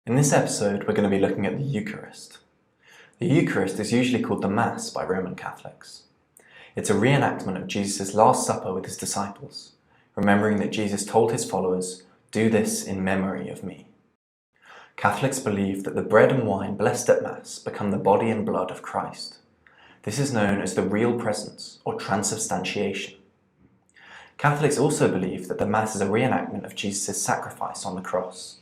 In this episode, we're going to be looking at the Eucharist. The Eucharist is usually called the Mass by Roman Catholics. It's a reenactment of Jesus' Last Supper with his disciples, remembering that Jesus told his followers, "Do this in memory of me." Catholics believe that the bread and wine blessed at Mass become the body and blood of Christ. This is known as the real presence or transubstantiation. Catholics also believe that the Mass is a reenactment of Jesus' sacrifice on the cross,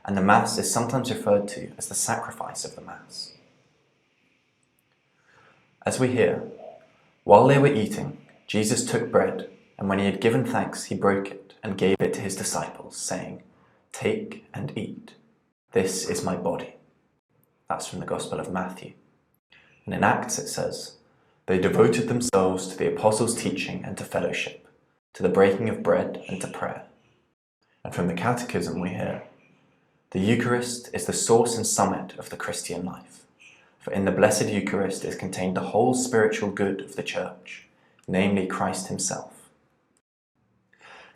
and the Mass is sometimes referred to as the sacrifice of the Mass. As we hear, while they were eating, Jesus took bread, and when he had given thanks, he broke it and gave it to his disciples, saying, "Take and eat. This is my body." That's from the Gospel of Matthew. And in Acts it says, "They devoted themselves to the apostles' teaching and to fellowship, to the breaking of bread and to prayer." And from the Catechism we hear, "The Eucharist is the source and summit of the Christian life, for in the Blessed Eucharist is contained the whole spiritual good of the Church, namely Christ himself."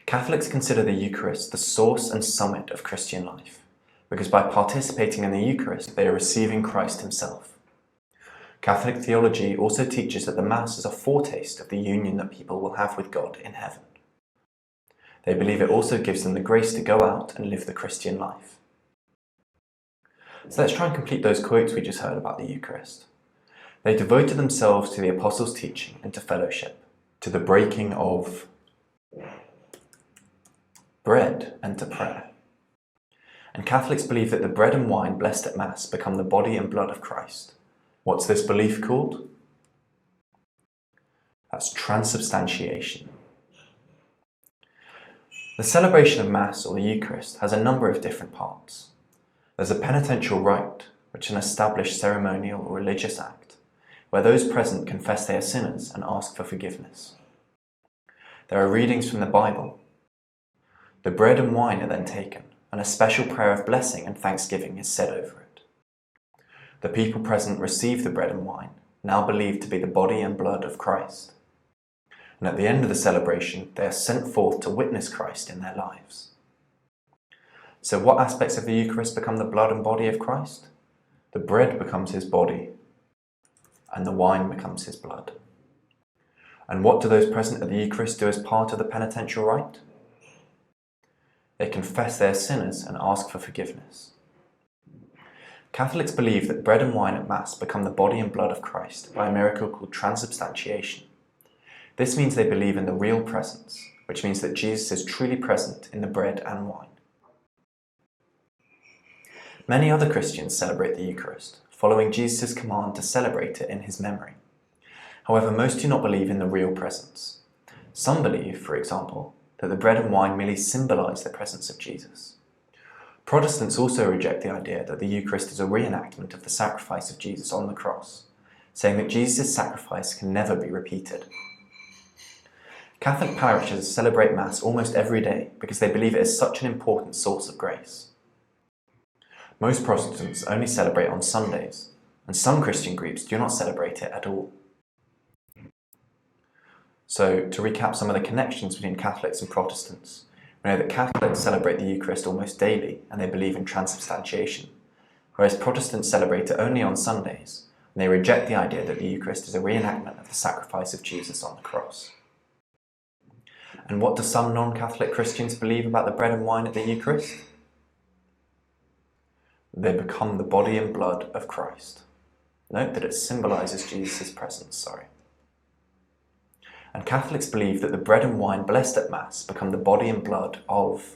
Catholics consider the Eucharist the source and summit of Christian life, because by participating in the Eucharist they are receiving Christ himself. Catholic theology also teaches that the Mass is a foretaste of the union that people will have with God in heaven. They believe it also gives them the grace to go out and live the Christian life. So let's try and complete those quotes we just heard about the Eucharist. They devoted themselves to the apostles' teaching and to fellowship, to the breaking of bread and to prayer. And Catholics believe that the bread and wine blessed at Mass become the body and blood of Christ. What's this belief called? That's transubstantiation. The celebration of Mass or the Eucharist has a number of different parts. There's a penitential rite, which is an established ceremonial or religious act, where those present confess they are sinners and ask for forgiveness. There are readings from the Bible. The bread and wine are then taken, and a special prayer of blessing and thanksgiving is said over it. The people present receive the bread and wine, now believed to be the body and blood of Christ. And at the end of the celebration, they are sent forth to witness Christ in their lives. So what aspects of the Eucharist become the blood and body of Christ? The bread becomes his body, and the wine becomes his blood. And what do those present at the Eucharist do as part of the penitential rite? They confess they are sinners and ask for forgiveness. Catholics believe that bread and wine at Mass become the body and blood of Christ by a miracle called transubstantiation. This means they believe in the real presence, which means that Jesus is truly present in the bread and wine. Many other Christians celebrate the Eucharist, following Jesus' command to celebrate it in his memory. However, most do not believe in the real presence. Some believe, for example, that the bread and wine merely symbolize the presence of Jesus. Protestants also reject the idea that the Eucharist is a reenactment of the sacrifice of Jesus on the cross, saying that Jesus' sacrifice can never be repeated. Catholic parishes celebrate Mass almost every day because they believe it is such an important source of grace. Most Protestants only celebrate on Sundays, and some Christian groups do not celebrate it at all. So, to recap some of the connections between Catholics and Protestants, we know that Catholics celebrate the Eucharist almost daily and they believe in transubstantiation, whereas Protestants celebrate it only on Sundays, and they reject the idea that the Eucharist is a reenactment of the sacrifice of Jesus on the cross. And what do some non-Catholic Christians believe about the bread and wine at the Eucharist? They become the body and blood of Christ. Note that it symbolizes Jesus' presence, And Catholics believe that the bread and wine blessed at Mass become the body and blood of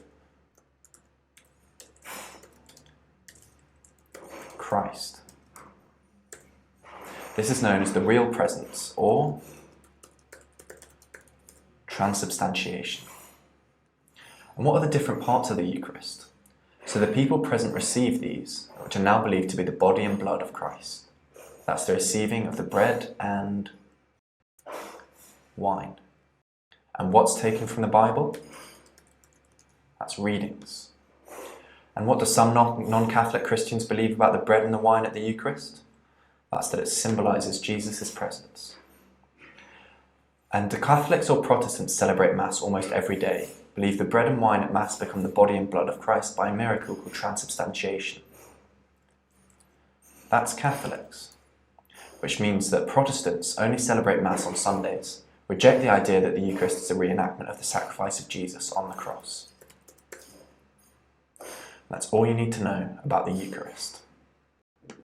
Christ. This is known as the real presence or transubstantiation. And what are the different parts of the Eucharist? So the people present receive these, which are now believed to be the body and blood of Christ. That's the receiving of the bread and wine. And what's taken from the Bible? That's readings. And what do some non-Catholic Christians believe about the bread and the wine at the Eucharist? That's that it symbolizes Jesus' presence. And do Catholics or Protestants celebrate Mass almost every day, believe the bread and wine at Mass become the body and blood of Christ by a miracle called transubstantiation. That's Catholics, which means that Protestants only celebrate Mass on Sundays, reject the idea that the Eucharist is a reenactment of the sacrifice of Jesus on the cross. That's all you need to know about the Eucharist.